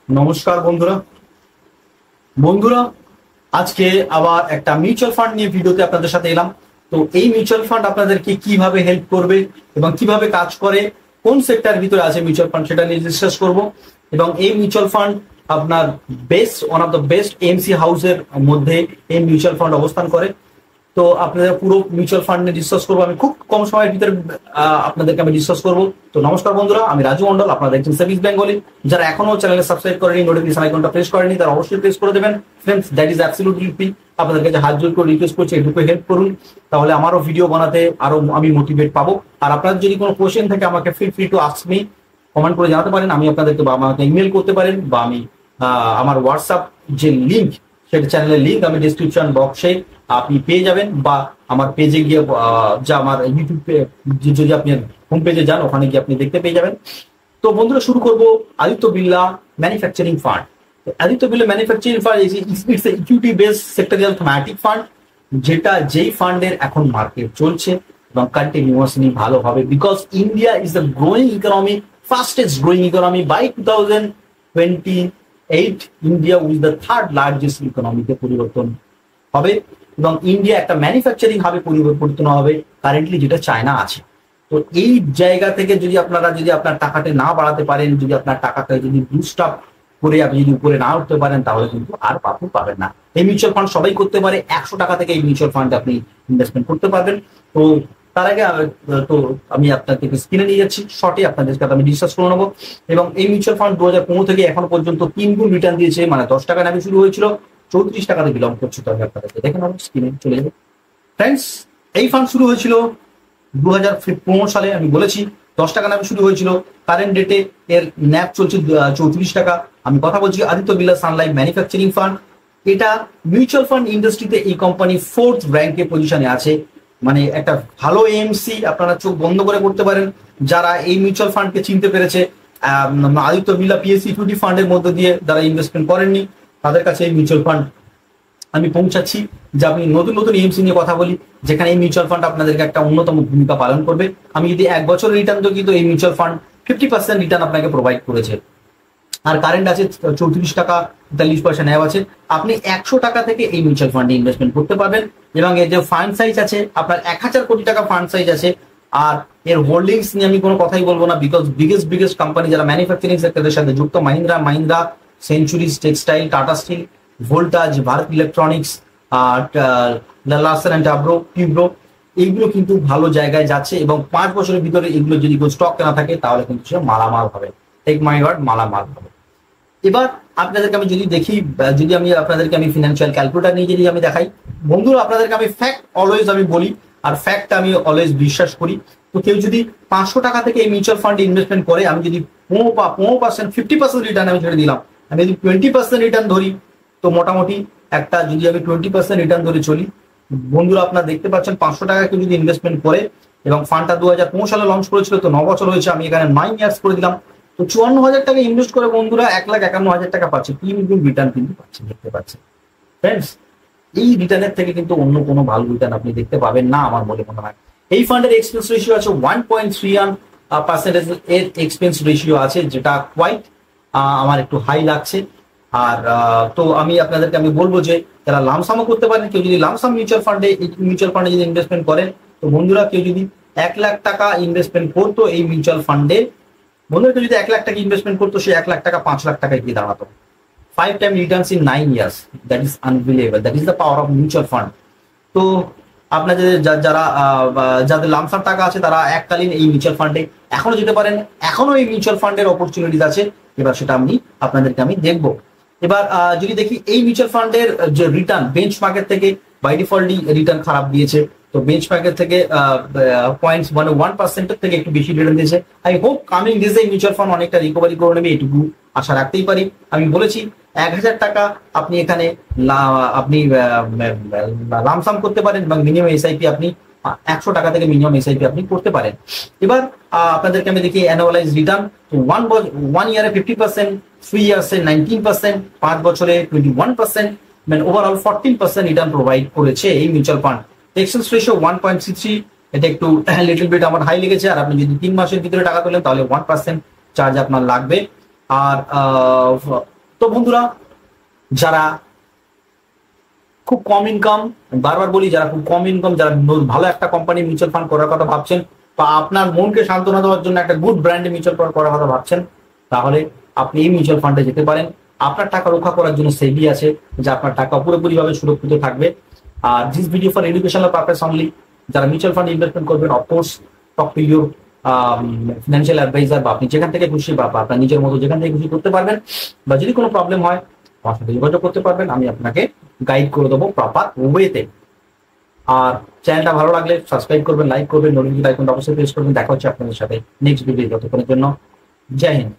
নমস্কার বন্ধুরা। বন্ধুরা, আজকে আবার একটা মিউচুয়াল ফান্ড নিয়ে ভিডিওতে আপনাদের সাথে এলাম। তো এই মিউচুয়াল ফান্ড আপনাদেরকে কিভাবে হেল্প করবে এবং কিভাবে কাজ করে, কোন সেক্টর ভিতরে আছে মিউচুয়াল ফান্ড সেটা নিয়ে ডিসকাস করব। এবং এই মিউচুয়াল ফান্ড আপনার one of the best MC হাউসের মধ্যে এই মিউচুয়াল ফান্ড অবস্থান করে। তো আপনাদের পুরো মিউচুয়াল ফান্ড নিয়ে ডিসকাস করবো আমি খুব কম সময়ের ভিতরে। আপনাদেরকে আমি ডিসকাস করবো। তো নমস্কার বন্ধুরা, আমি রাজু মন্ডল, আপনারা দেখছেন সেভিংস বেঙ্গলি। যারা এখনো চ্যানেলে সাবস্ক্রাইব করেনি, নোটিফিকেশন আইকনটা প্রেস করেনি, তারা অবশ্যই প্রেস করে দেবেন। Friends, that is absolutely free. আপনাদের কাছে হাত জোর করে রিকোয়েস্ট করছি, এটুকু হেল্প করুন, তাহলে আমারও ভিডিও বানাতে আরো আমি মোটিভেট পাবো। আর আপনাদের যদি কোনো কোয়েশ্চেন থাকে আমাকে feel free to ask me, comment করে জানাতে পারেন। আমি আপনাদেরকে বা আমাকে ইমেল করতে পারেন, বা আমি আমার হোয়াটসঅ্যাপ যে লিঙ্ক, সেটা চ্যানেলের লিঙ্ক আমি ডিসক্রিপশন বক্সে আপনি পেয়ে যাবেন, বা আমার পেজে গিয়ে যা আমার ইউটিউব যদি আপনি হোম পেজে যান, ওখানে গিয়ে আপনি দেখতে পেয়ে যাবেন। তো বন্ধুরা, শুরু করবো Aditya Birla manufacturing fund. Aditya Birla manufacturing fund it's equity based sectoral thematic fund, যেই ফান্ডের এখন মার্কেট চলছে এবং কন্টিনিউয়াসলি ভালো হবে, because India is the growing economy, fastest growing economy. By 2028 India is the third largest ইকোনমিতে পরিবর্তন হবে, এবং ইন্ডিয়া একটা ম্যানুফ্যাকচারিং হাবে পরিবর্তন হবে কারেন্টলি, যেটা চায়না আছে। তো এই জায়গা থেকে যদি আপনার টাকাটা না বাড়াতে পারেন, যদি আপনার টাকাটা যদি বুস্ট আপ করে আপনি যদি উপরে না উঠতে পারেন, তাহলে কিন্তু আর পাবেন না। এই মিউচুয়াল ফান্ড সবাই করতে পারে। 100 টাকা থেকে এই মিউচুয়াল ফান্ডে আপনি ইনভেস্টমেন্ট করতে পারবেন। তো তার আগে তো আমি আপনাদেরকে স্ক্রিনে নিয়ে যাচ্ছি, শর্টে আপনাদের সাথে আমি ডিসকাস করে নেবো। এবং এই মিউচুয়াল ফান্ড 2015 থেকে এখনো পর্যন্ত 3 গুণ রিটার্ন দিয়েছে। মানে 10 টাকা নামে শুরু হয়েছিল, 34 টাকাতে বিলং করছে। তো আমি আপনাদেরকে দেখেন, আমার স্ক্রিনে চলে যাবে। ফ্রেন্ডস, এই ফান্ড শুরু হয়েছিল 2015 সালে। আমি বলেছি 10 টাকা নামে শুরু হয়েছিল। কারেন্ট ডেটে এর ন্যাপ চলছে 34 টাকা। আমি কথা বলছি আদিত্য বিড়লা সান লাইফ ম্যানুফ্যাকচারিং ফান্ড। এটা মিউচুয়াল ফান্ড ইন্ডাস্ট্রিতে এই কোম্পানি 4th র্যাঙ্কে পজিশনে আছে। মানে একটা ভালো এএমসি, আপনারা চোখ বন্ধ করে করতে পারেন। যারা এই মিউচুয়াল ফান্ডকে চিনতে পেরেছে, আদিত্য বিড়লা পিএসসি ইকুইটি ফান্ডের মধ্যে দিয়ে যারা ইনভেস্টমেন্ট করেননি, তাদের কাছে এই মিউচুয়াল ফান্ড আমি পৌঁছাচ্ছি। যে আমি নতুন নতুন এমসি নিয়ে কথা বলি, যেখানে এই মিউচুয়াল ফান্ড আপনাদেরকে একটা অন্যতম ভূমিকা পালন করবে। আমি যদি 1 বছর রিটার্ন দিই, কিন্তু এই মিউচুয়াল ফান্ড 50% রিটার্ন আপনাকে প্রোভাইড করেছে। আর কারেন্ট আছে 34 টাকা 43 পয়সা নেওয়া আছে। আপনি 100 টাকা থেকে এই মিউচুয়াল ফান্ডে ইনভেস্টমেন্ট করতে পারবেন। এবং এর যে ফান্ড সাইজ আছে, আপনার 1000 কোটি টাকা ফান্ড সাইজ আছে। আর এর হোল্ডিংস নিয়ে আমি কোনো কথাই বলবো না, বিকজ বিগেস্ট কোম্পানি যারা ম্যানুফ্যাকচারিং সেক্টরের সাথে যুক্ত, Mahindra, centuries textile, Tata steel, Voltas, Bharat electronics, Larsen and Toubro, এইগুলো কিন্তু ভালো জায়গায় যাচ্ছে। এবং 5 বছরের ভিতরে এগুলো যদি স্টক কেনা থাকে, তাহলে কিন্তু সে মালামাল হবে। টেক মাই ওয়ার্ড, মালামাল হবে। এবার আপনাদেরকে আমি যদি দেখি, যদি আমি আপনাদেরকে আমি ফিনান্সিয়াল ক্যালকুলেটর নিয়ে যদি আমি দেখাই, বন্ধুরা আপনাদেরকে আমি ফ্যাক্ট অলওয়েজ আমি বলি, আর ফ্যাক্ট আমি অলওয়েজ বিশ্বাস করি। তো কেউ যদি 500 টাকা থেকে এই মিউচুয়াল ফান্ডে ইনভেস্টমেন্ট করে, আমি যদি 15%, 50% রিটার্ন আমি ছেড়ে দিলাম, আমি যদি 20% রিটার্ন ধরি, তো মোটামুটি একটা যদি আমি 20% রিটার্ন ধরে চলি, বন্ধুরা আপনারা দেখতে পাচ্ছেন 500 টাকা কেউ যদি ইনভেস্টমেন্ট করে, এবং ফান্ডটা 2015 সালে লঞ্চ করেছিল, তো 9 বছর হয়েছে, আমি এখানে 9 ইয়ার্স করে দিলাম। তো 54,000 টাকা ইনভেস্ট করে বন্ধুরা 1,51,000 টাকা পাচ্ছে। 3 গুণ রিটার্ন কিন্তু পাচ্ছে, দেখতে পাচ্ছেন ফ্রেন্ডস। এই রিটার্নের থেকে কিন্তু অন্য কোনো ভালো রিটার্ন আপনি দেখতে পাবেন না আমার বলে মনে হয়। এই ফান্ডের এক্সপেন্স রেশিও আছে 1.31%। এর এক্সপেন্স রেশিও আছে, যেটা কোয়াইট আমার একটু হাই লাগছে। আর তো আমি আপনাদেরকে আমি বলবো যে যারা লামসামও করতে পারেন, কেউ যদি লামসাম মিউচুয়াল ফান্ডে যদি ইনভেস্টমেন্ট করেন, তো বন্ধুরা কেউ যদি 1 লাখ টাকা ইনভেস্টমেন্ট করতো এই মিউচুয়াল ফান্ডে, বন্ধুরা কেউ যদি 1 লাখ টাকা ইনভেস্টমেন্ট করতো, সে 1 লাখ টাকা 5 লাখ টাকায় গিয়ে দাঁড়াতো। 5 time Returns in 9 years, that is unbelievable. That is the power of mutual fund. তো আপনাদের যারা যাদের লামসাম টাকা আছে, তারা এককালীন এই মিউচুয়াল ফান্ডে এখনো যেতে পারেন। এখনো এই মিউচুয়াল ফান্ডের অপরচুনিটিস আছে। এবার সেটা আপনাদেরকে আমি দেখবো। এবার যদি দেখি এই মিউচুয়াল ফান্ডের যে রিটার্ন বেঞ্চমার্কের থেকে বাই ডিফল্টলি রিটার্ন খারাপ দিয়েছে। তো বেঞ্চমার্কের থেকে 1% থেকে একটু বেশি রিটার্ন দিয়েছে। আই হোপ কামিং ডেজে মিউচুয়াল ফান্ড অনেকটা রিকভারি করে নেবে, এটুকু আশা রাখতেই পারি। আমি বলেছি 1,000 টাকা আপনি এখানে আপনি লামসাম করতে পারেন, এবং মিনিমাম এসআইপি আপনি 100 টাকা থেকে মিনিমাম এসআইপি আপনি করতে পারেন। এবার আপনাদেরকে আমি দেখি অ্যানুয়ালাইজ রিটার্ন। তো 1 ইয়ারে 50%, 3 ইয়ার্সে 19%, 5 বছরে 21%, মানে ওভারঅল 14% রিটার্ন প্রোভাইড করেছে এই মিউচুয়াল ফান্ড। এক্সচেঞ্জ রেশিও 1.63, এটা একটু লিটল বিট আমার হাই লেগেছে। আর আপনি যদি 3 মাসের ভিতরে টাকা তোলেন, তাহলে 1% চার্জ আপনার লাগবে। আর তো বন্ধুরা, যারা খুব কম ইনকাম, বারবার বলি, যারা খুব কম ইনকাম, যারা ভালো একটা কোম্পানি মিউচুয়াল ফান্ড করার কথা ভাবছেন, বা আপনার মনকে সান্ত্বনা দেওয়ার জন্য একটা গুড ব্র্যান্ডে মিউচুয়াল ফান্ড করার কথা ভাবছেন, তাহলে আপনি এই মিউচুয়াল ফান্ডে যেতে পারেন। আপনার টাকা রক্ষা করার জন্য সেবি আছে, যে আপনার টাকা পুরোপুরিভাবে সুরক্ষিত থাকবে। আর this video for educational purpose only. যারা মিউচুয়াল ফান্ড ইনভেস্টমেন্ট করবেন, of course talk to your financial advisor, বা আপনি যেখান থেকে খুশি বা আপনার নিজের মতো যেখান থেকে খুশি করতে পারবেন। বা যদি কোনো প্রবলেম হয় আমার সাথে যোগাযোগ করতে পারবেন, আমি আপনাকে গাইড করে দেবো প্রপার ওয়েতে। আর চ্যানেলটা ভালো লাগলে সাবস্ক্রাইব করবেন, লাইক করবেন, নোটিফিকেশন আইকনটা অবশ্যই প্রেস করবেন। দেখা হচ্ছে আপনাদের সাথে নেক্সট ভিডিও। ততক্ষণের জন্য জয় হিন্দ।